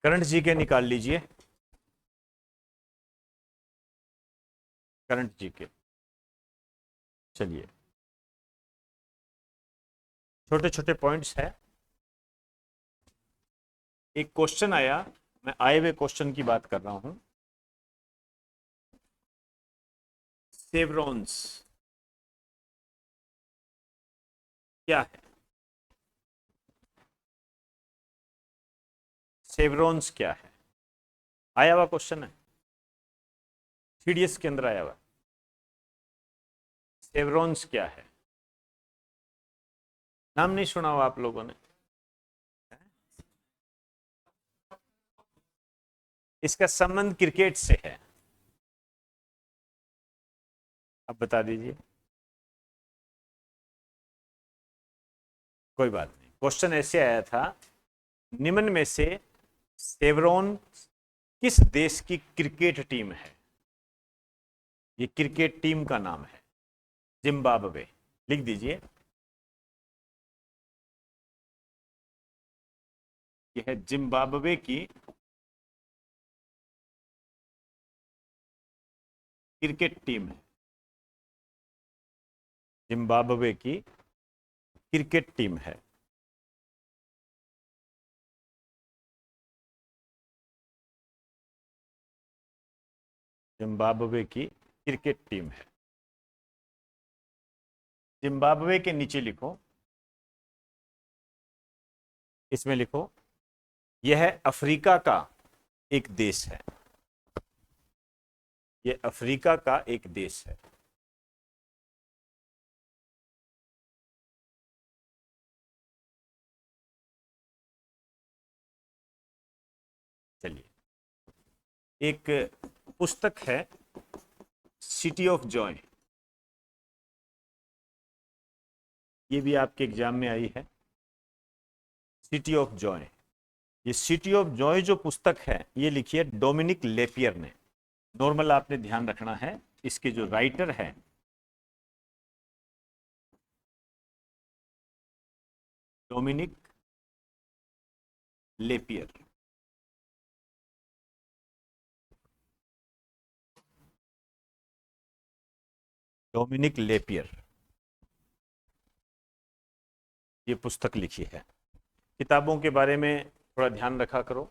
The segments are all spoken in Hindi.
करंट जीके निकाल लीजिए। करंट जीके, चलिए छोटे छोटे पॉइंट्स है। एक क्वेश्चन आया, मैं आए हुए क्वेश्चन की बात कर रहा हूं। सेवरॉन्स क्या है? सेवरॉन्स क्या है? आया हुआ क्वेश्चन है, सीडीएस के अंदर आया हुआ। सेवरॉन्स क्या है? नाम नहीं सुना हुआ आप लोगों ने? इसका संबंध क्रिकेट से है, अब बता दीजिए। कोई बात नहीं, क्वेश्चन ऐसे आया था, निम्न में से सेवरॉन किस देश की क्रिकेट टीम है? ये क्रिकेट टीम का नाम है जिम्बाब्वे, लिख दीजिए। यह है जिम्बाब्वे की क्रिकेट टीम है। जिम्बाब्वे की क्रिकेट टीम है। जिम्बाब्वे की क्रिकेट टीम है। जिम्बाब्वे के नीचे लिखो, इसमें लिखो यह अफ्रीका का एक देश है। यह अफ्रीका का एक देश है। चलिए, एक पुस्तक है सिटी ऑफ जॉय, ये भी आपके एग्जाम में आई है। सिटी ऑफ जॉय, ये सिटी ऑफ जॉय जो पुस्तक है ये लिखी है डोमिनिक लेपियर ने। नॉर्मल आपने ध्यान रखना है, इसके जो राइटर है डोमिनिक लेपियर। डोमिनिक लेपियर ये पुस्तक लिखी है। किताबों के बारे में थोड़ा ध्यान रखा करो।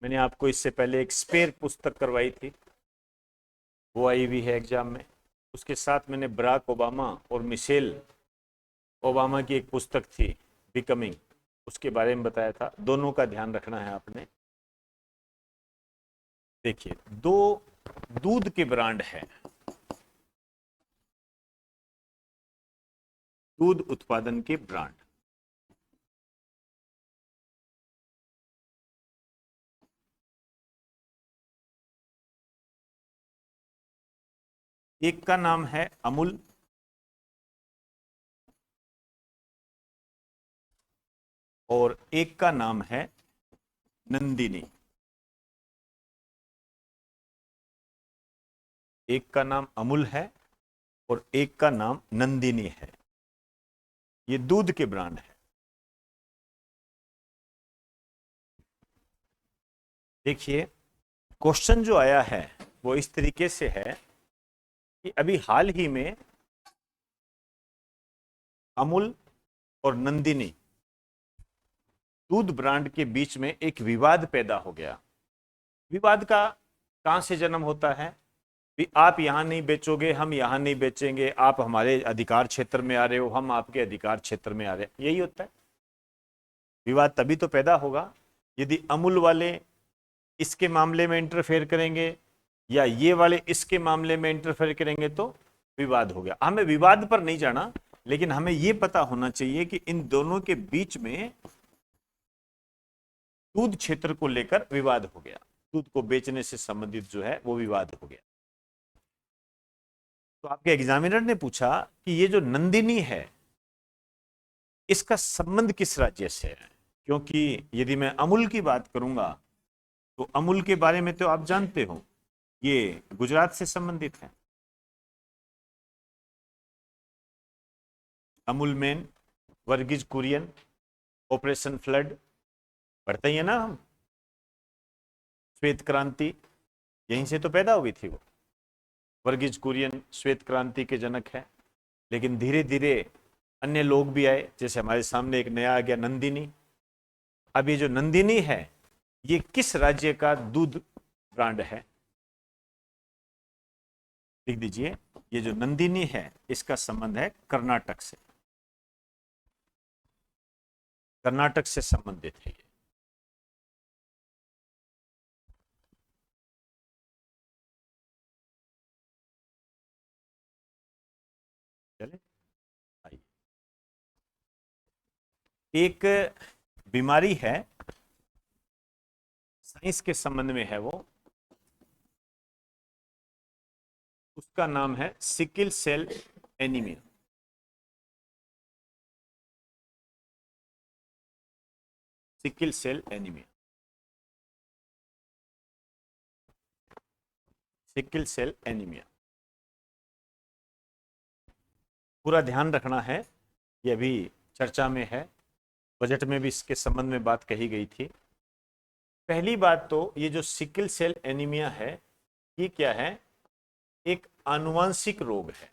मैंने आपको इससे पहले एक स्पेयर पुस्तक करवाई थी, वो आई हुई है एग्जाम में। उसके साथ मैंने बराक ओबामा और मिशेल ओबामा की एक पुस्तक थी बिकमिंग, उसके बारे में बताया था। दोनों का ध्यान रखना है आपने। देखिए, दो दूध के ब्रांड है, दूध उत्पादन के ब्रांड। एक का नाम है अमूल और एक का नाम है नंदिनी। एक का नाम अमूल है और एक का नाम नंदिनी है। ये दूध के ब्रांड है। देखिए, क्वेश्चन जो आया है वो इस तरीके से है कि अभी हाल ही में अमूल और नंदिनी दूध ब्रांड के बीच में एक विवाद पैदा हो गया। विवाद का कहां से जन्म होता है? भी आप यहां नहीं बेचोगे, हम यहां नहीं बेचेंगे, आप हमारे अधिकार क्षेत्र में आ रहे हो, हम आपके अधिकार क्षेत्र में आ रहे हैं, यही होता है। विवाद तभी तो पैदा होगा यदि अमूल वाले इसके मामले में इंटरफेयर करेंगे या ये वाले इसके मामले में इंटरफेयर करेंगे, तो विवाद हो गया। हमें विवाद पर नहीं जाना, लेकिन हमें यह पता होना चाहिए कि इन दोनों के बीच में दूध क्षेत्र को लेकर विवाद हो गया। दूध को बेचने से संबंधित जो है वो विवाद हो गया। तो आपके एग्जामिनर ने पूछा कि ये जो नंदिनी है इसका संबंध किस राज्य से है? क्योंकि यदि मैं अमूल की बात करूंगा तो अमूल के बारे में तो आप जानते हो, ये गुजरात से संबंधित है। Amul man, Verghese Kurien, operation flood, पढ़ते ही है ना हम। श्वेत क्रांति यहीं से तो पैदा हुई थी वो। वर्गीज कुरियन श्वेत क्रांति के जनक है। लेकिन धीरे धीरे अन्य लोग भी आए, जैसे हमारे सामने एक नया आ गया नंदिनी। अब ये जो नंदिनी है ये किस राज्य का दूध ब्रांड है? लिख दीजिए, ये जो नंदिनी है इसका संबंध है कर्नाटक से। कर्नाटक से संबंधित है ये। चले आइए, एक बीमारी है, साइंस के संबंध में है वो, उसका नाम है sickle cell anaemia. Sickle cell anaemia, sickle cell anaemia. पूरा ध्यान रखना है, ये अभी चर्चा में है, बजट में भी इसके संबंध में बात कही गई थी। पहली बात तो ये जो सिकिल सेल एनीमिया है ये क्या है? एक आनुवंशिक रोग है,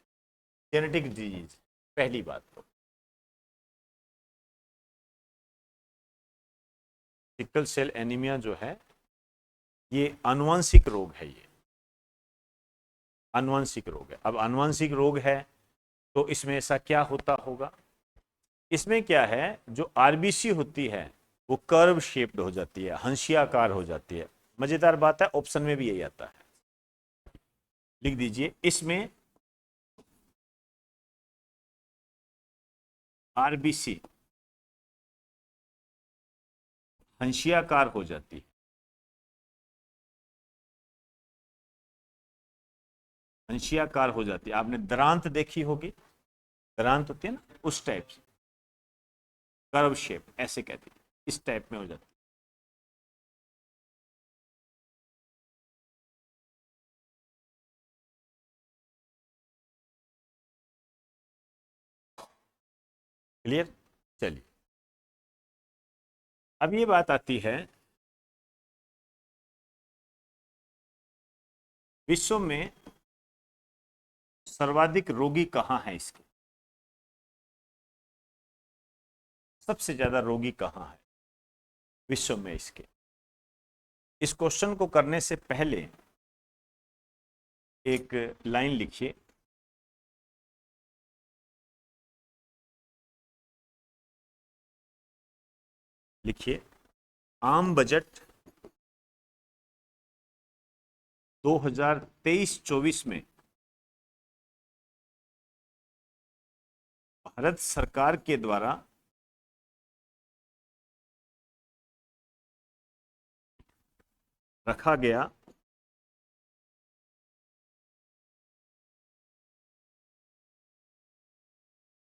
जेनेटिक डिजीज। पहली बात तो सिकल सेल एनीमिया जो है ये आनुवंशिक रोग है। ये आनुवंशिक रोग है। अब आनुवंशिक रोग है तो इसमें ऐसा क्या होता होगा? इसमें क्या है, जो आरबीसी होती है वो कर्व शेप्ड हो जाती है, हंसियाकार हो जाती है। मजेदार बात है, ऑप्शन में भी यही आता है। लिख दीजिए, इसमें आरबीसी हंसियाकार हो जाती है। हंसियाकार हो जाती है। आपने दरांत देखी होगी, दरांत होती है ना, उस टाइप से कर्व शेप ऐसे कहती है, इस टाइप में हो जाती है। क्लियर? चलिए, अब ये बात आती है, विश्व में सर्वाधिक रोगी कहाँ है इसके? सबसे ज्यादा रोगी कहाँ है विश्व में इसके? इस क्वेश्चन को करने से पहले एक लाइन लिखिए। लिखिए, आम बजट 2023-24 में भारत सरकार के द्वारा रखा गया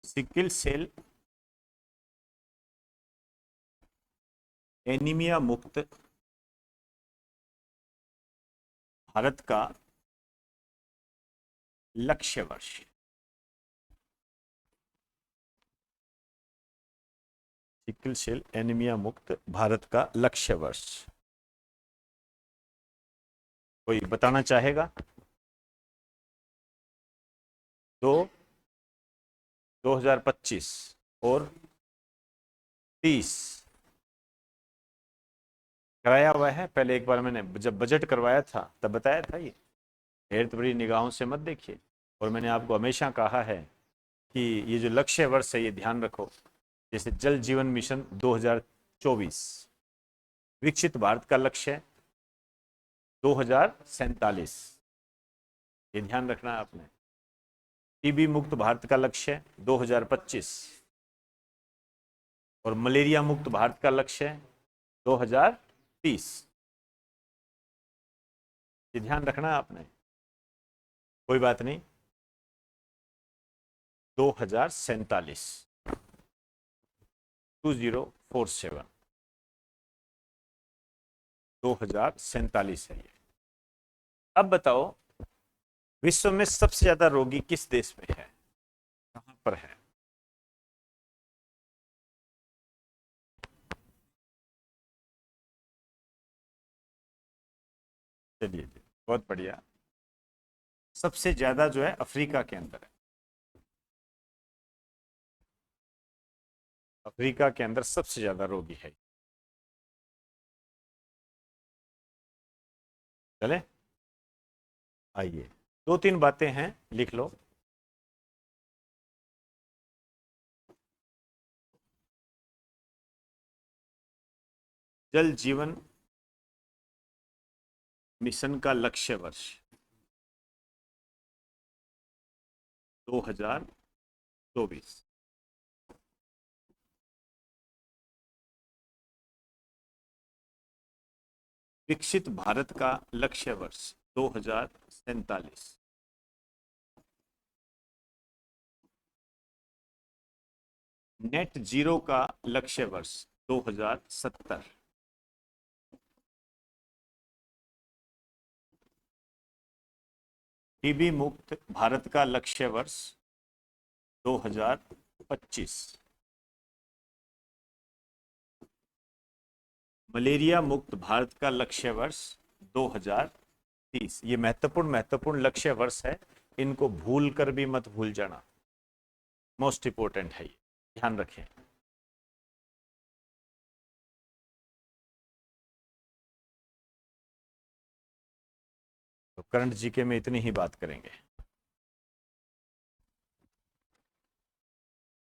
सिकिल सेल एनीमिया मुक्त भारत का लक्ष्य वर्ष। सिकिल सेल एनीमिया मुक्त भारत का लक्ष्य वर्ष कोई बताना चाहेगा? 2025 और 30 कराया हुआ है। पहले एक बार मैंने जब बजट करवाया था तब बताया था, ये ढेर बड़ी निगाहों से मत देखिए। और मैंने आपको हमेशा कहा है कि ये जो लक्ष्य वर्ष है ये ध्यान रखो, जैसे जल जीवन मिशन 2024, विकसित भारत का लक्ष्य है 2047, ये ध्यान रखना है आपने। टीबी मुक्त भारत का लक्ष्य है 2025 और मलेरिया मुक्त भारत का लक्ष्य है 2030। ये ध्यान रखना है आपने, कोई बात नहीं। 2047, 2047, 2047 है ये। अब बताओ, विश्व में सबसे ज्यादा रोगी किस देश में है, कहां पर है? चलिए जी, बहुत बढ़िया। सबसे ज्यादा जो है अफ्रीका के अंदर है। अफ्रीका के अंदर सबसे ज्यादा रोगी है। चले, आइए, दो तीन बातें हैं, लिख लो। जल जीवन मिशन का लक्ष्य वर्ष 2024। विकसित भारत का लक्ष्य वर्ष 2047। नेट जीरो का लक्ष्य वर्ष 2070। टीबी मुक्त भारत का लक्ष्य वर्ष 2025। मलेरिया मुक्त भारत का लक्ष्य वर्ष 2030। ये महत्वपूर्ण महत्वपूर्ण लक्ष्य वर्ष है, इनको भूल कर भी मत भूल जाना, मोस्ट इंपोर्टेंट है, ये ध्यान रखें। तो करंट जीके में इतनी ही बात करेंगे।